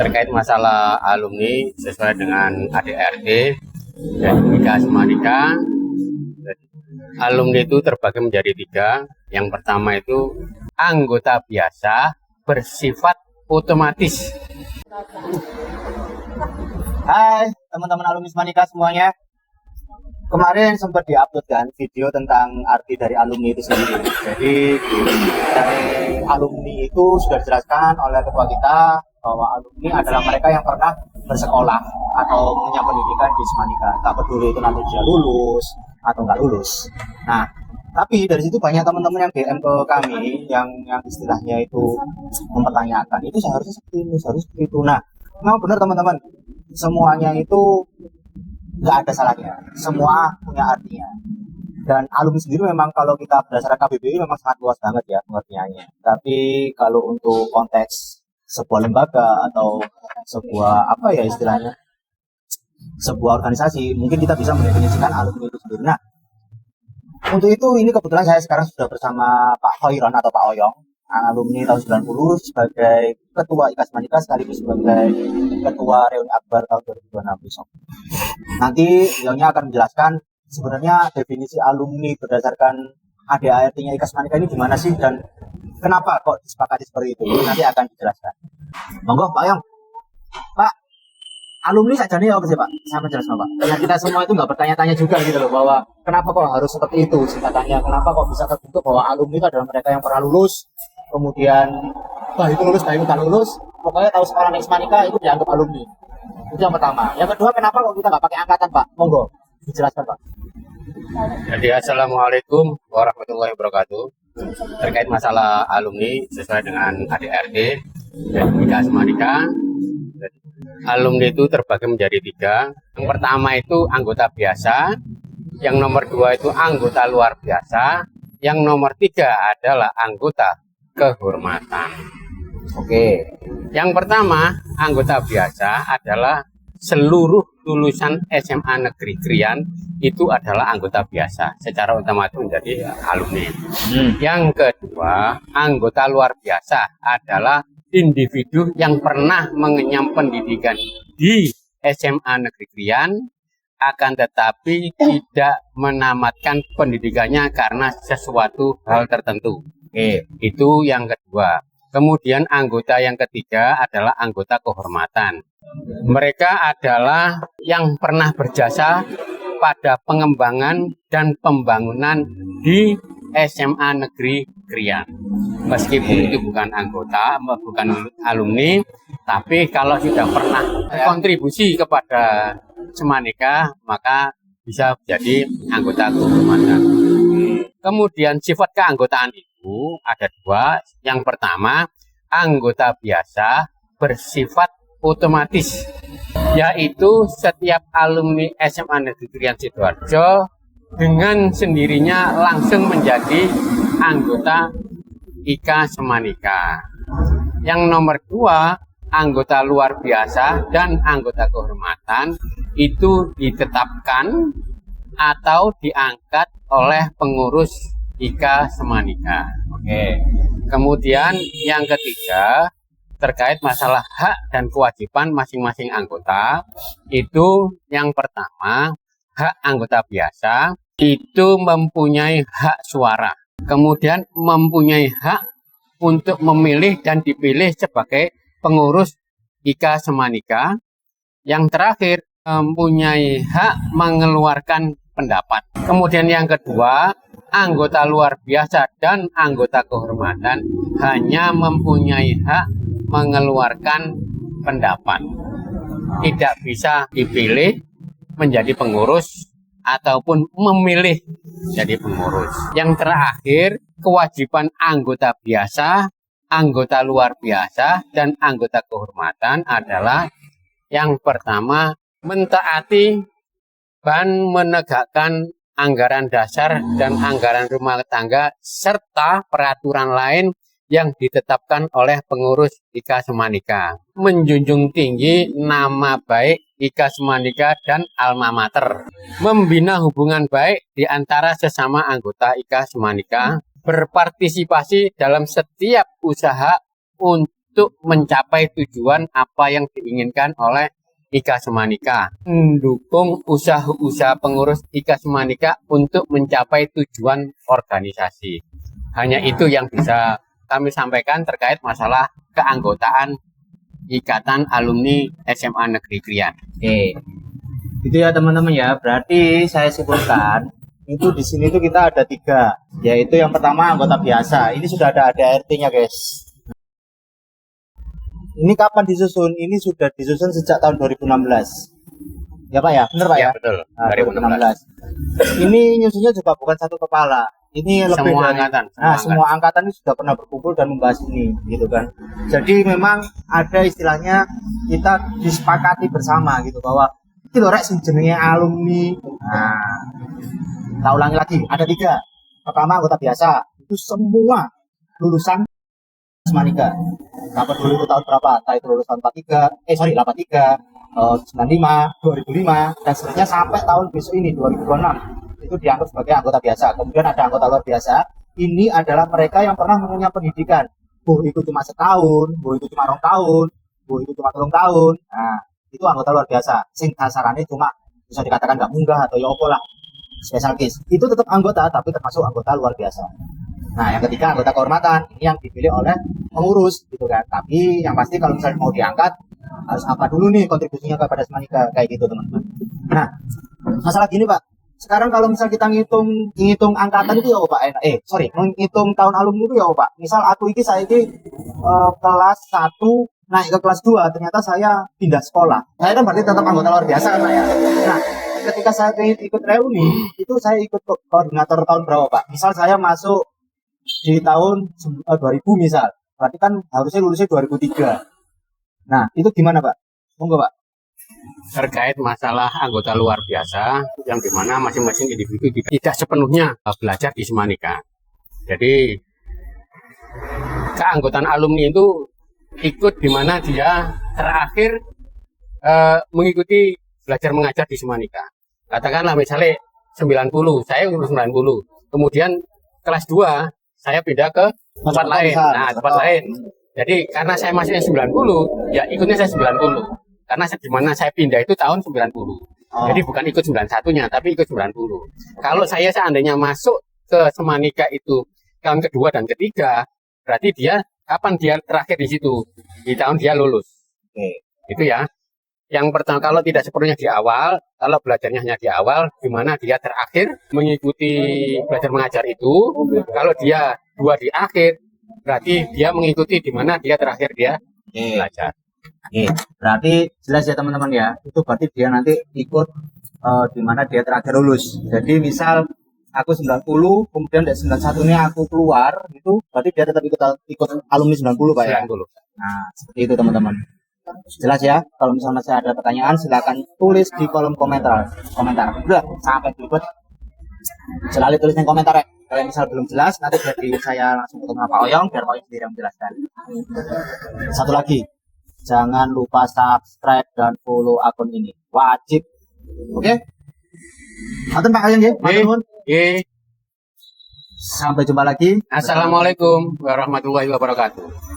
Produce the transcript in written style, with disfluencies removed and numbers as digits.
terkait masalah alumni sesuai dengan ADRT dan IKA Semanika. Alumni itu terbagi menjadi 3. Yang pertama itu anggota biasa bersifat otomatis. Hai teman-teman alumni Semanika semuanya. Kemarin sempat diupload kan video tentang arti dari alumni itu sendiri. Jadi dari alumni itu sudah dijelaskan oleh ketua kita bahwa alumni adalah mereka yang pernah bersekolah atau punya pendidikan di Semanika. Tak peduli itu nanti dia lulus atau nggak lulus. Nah, tapi dari situ banyak teman-teman yang DM ke kami yang istilahnya itu mempertanyakan itu seharusnya seperti ini, seharusnya seperti itu. Nah, memang benar teman-teman, semuanya itu nggak ada salahnya, semua punya artinya. Dan alumni sendiri memang kalau kita berdasarkan KBBI memang sangat luas banget ya pengertiannya. Tapi kalau untuk konteks sebuah lembaga atau sebuah apa ya istilahnya, sebuah organisasi, mungkin kita bisa mendefinisikan alumni itu sendiri. Nah, untuk itu ini kebetulan saya sekarang sudah bersama Pak Hoiron atau Pak Oyong, alumni tahun 90 sebagai ketua IKA Semanika sekaligus sebagai ketua reuni akbar tahun 2026 besok. Nanti beliaunya akan menjelaskan sebenarnya definisi alumni berdasarkan ADART-nya IKA Semanika ini gimana sih dan kenapa kok disepakati seperti itu. Nanti akan dijelaskan. Monggo Pak Oyong. Pak, alumni sajane apa sih Pak? Saya menjelaskan Pak. Karena kita semua itu nggak bertanya-tanya juga gitu loh bahwa kenapa kok harus seperti itu singkatannya. Kenapa kok bisa terbentuk bahwa alumni itu adalah mereka yang pernah lulus, kemudian itu lulus, itu tak lulus, pokoknya tahu sekolah di Semanika itu dianggap alumni. Itu yang pertama. Yang kedua, kenapa kok kita nggak pakai angkatan Pak? Monggo dijelaskan Pak. Jadi assalamualaikum warahmatullahi wabarakatuh. Terkait masalah alumni sesuai dengan ADRT dan IKA Semanika. Alumni itu terbagi menjadi 3. Yang pertama itu anggota biasa, yang nomor 2 itu anggota luar biasa, yang nomor 3 adalah anggota kehormatan. Oke. Yang pertama, anggota biasa adalah seluruh lulusan SMA Negeri Krian itu adalah anggota biasa, secara otomatis menjadi alumni. Yang kedua, anggota luar biasa adalah individu yang pernah mengenyam pendidikan di SMA Negeri Krian, akan tetapi tidak menamatkan pendidikannya karena sesuatu hal tertentu. Itu yang kedua. Kemudian anggota yang ketiga adalah anggota kehormatan. Mereka adalah yang pernah berjasa pada pengembangan dan pembangunan di SMA Negeri Krian. Meskipun itu bukan anggota, bukan alumni, tapi kalau sudah pernah kontribusi kepada Semanika, maka bisa menjadi anggota kehormatan. Kemudian sifat keanggotaan itu ada 2. Yang pertama, anggota biasa bersifat otomatis, yaitu setiap alumni SMA Negeri Krian Sidoarjo dengan sendirinya langsung menjadi anggota IKA Semanika. Yang nomor 2, anggota luar biasa dan anggota kehormatan itu ditetapkan atau diangkat oleh pengurus IKA Semanika. Kemudian yang ketiga, terkait masalah hak dan kewajiban masing-masing anggota, itu yang pertama, hak anggota biasa itu mempunyai hak suara, kemudian mempunyai hak untuk memilih dan dipilih sebagai pengurus IKA Semanika. Yang terakhir, mempunyai hak mengeluarkan pendapat. Kemudian yang kedua, anggota luar biasa dan anggota kehormatan hanya mempunyai hak mengeluarkan pendapat, tidak bisa dipilih menjadi pengurus ataupun memilih jadi pengurus. Yang terakhir, kewajiban anggota biasa, anggota luar biasa, dan anggota kehormatan adalah yang pertama, mentaati dan menegakkan anggaran dasar dan anggaran rumah tangga serta peraturan lain yang ditetapkan oleh pengurus IKA Semanika, menjunjung tinggi nama baik IKA Semanika dan alma mater, membina hubungan baik di antara sesama anggota IKA Semanika, berpartisipasi dalam setiap usaha untuk mencapai tujuan apa yang diinginkan oleh IKA Semanika, mendukung usaha-usaha pengurus IKA Semanika untuk mencapai tujuan organisasi. Hanya itu yang bisa kami sampaikan terkait masalah keanggotaan Ikatan Alumni SMA Negeri Krian. Oke, itu ya teman-teman ya. Berarti saya simpulkan itu di sini tuh kita ada 3, yaitu yang pertama anggota biasa. Ini sudah ada ADART-nya guys. Ini kapan disusun? Ini sudah disusun sejak tahun 2016. Ya Pak ya, benar Pak ya? Ya betul. Nah, 2016. Ini nyusunnya juga bukan satu kepala. Ini lebih Semua dari angkatan. semua angkatan ini sudah pernah berkumpul dan membahas ini, gitu kan. Jadi memang ada istilahnya kita disepakati bersama gitu bahwa itu loh rek sing jenenge alumni. Nah, kita ulangi lagi, ada 3. Pertama anggota biasa, itu semua lulusan Semanika. Dapat dulu itu tahun berapa? Entah itu lulus tahun 83, 95, 2005 dan seterusnya sampai tahun besok ini 2026. Itu dianggap sebagai anggota biasa. Kemudian ada anggota luar biasa. Ini adalah mereka yang pernah mengenyam pendidikan. Itu cuma setahun, itu cuma 2 tahun, itu cuma 3 tahun. Nah, itu anggota luar biasa. Sing kasarannya cuma bisa dikatakan nggak munggah atau ya apa lah, special case. Itu tetap anggota, tapi termasuk anggota luar biasa. Nah, yang ketiga anggota kehormatan. Ini yang dipilih oleh pengurus, gitu kan. Tapi yang pasti kalau misalnya mau diangkat, harus apa dulu nih kontribusinya kepada Semanika, kayak gitu teman-teman. Nah, masalah gini Pak. Sekarang kalau misal kita ngitung angkatan itu ya Pak, menghitung tahun alumni itu ya Pak. Misal aku saya kelas 1 naik ke kelas 2, ternyata saya pindah sekolah. Saya kan berarti tetap anggota luar biasa kan Pak ya. Nah, ketika saya ikut reuni, itu saya ikut koordinator tahun berapa Pak? Misal saya masuk di tahun 2000 misal. Berarti kan harusnya lulusnya 2003. Nah, itu gimana Pak? Monggo Pak. Terkait masalah anggota luar biasa yang dimana masing-masing individu tidak sepenuhnya belajar di Semanika. Jadi keanggotaan alumni itu ikut di mana dia terakhir mengikuti belajar mengajar di Semanika. Katakanlah misalnya 90, saya lulus 90. Kemudian kelas 2 saya pindah ke tempat lain. Nah, tempat lain. Jadi karena saya masih 90, ya ikutnya saya 90. Karena di mana saya pindah itu tahun 90. Jadi bukan ikut 91-nya, tapi ikut 90. Kalau saya seandainya masuk ke Semanika itu tahun kedua dan ketiga, berarti dia kapan dia terakhir di situ? Di tahun dia lulus. Itu ya. Yang pertama, kalau tidak sepenuhnya di awal, kalau belajarnya hanya di awal, di mana dia terakhir mengikuti belajar mengajar itu. Kalau dia 2 di akhir, berarti dia mengikuti di mana dia terakhir dia belajar. Berarti jelas ya teman-teman ya. Itu berarti dia nanti ikut di mana dia terakhir lulus. Jadi misal aku 90, kemudian dari 91 ini aku keluar, itu berarti dia tetap ikut alumni 90 Pak ya. 90. Nah, seperti itu teman-teman. Jelas ya. Kalau misalnya masih ada pertanyaan silakan tulis di kolom komentar. Udah sampai berikut. Selalu tulis di komentar ya. Kalau misal belum jelas, nanti jadi saya langsung ketemu Pak Oyong biar Pak Oyong sendiri yang menjelaskan. Satu lagi, jangan lupa subscribe dan follow akun ini. Wajib. Oke? Matur Pak Oyong ya. Matur. Sampai jumpa lagi. Assalamualaikum warahmatullahi wabarakatuh.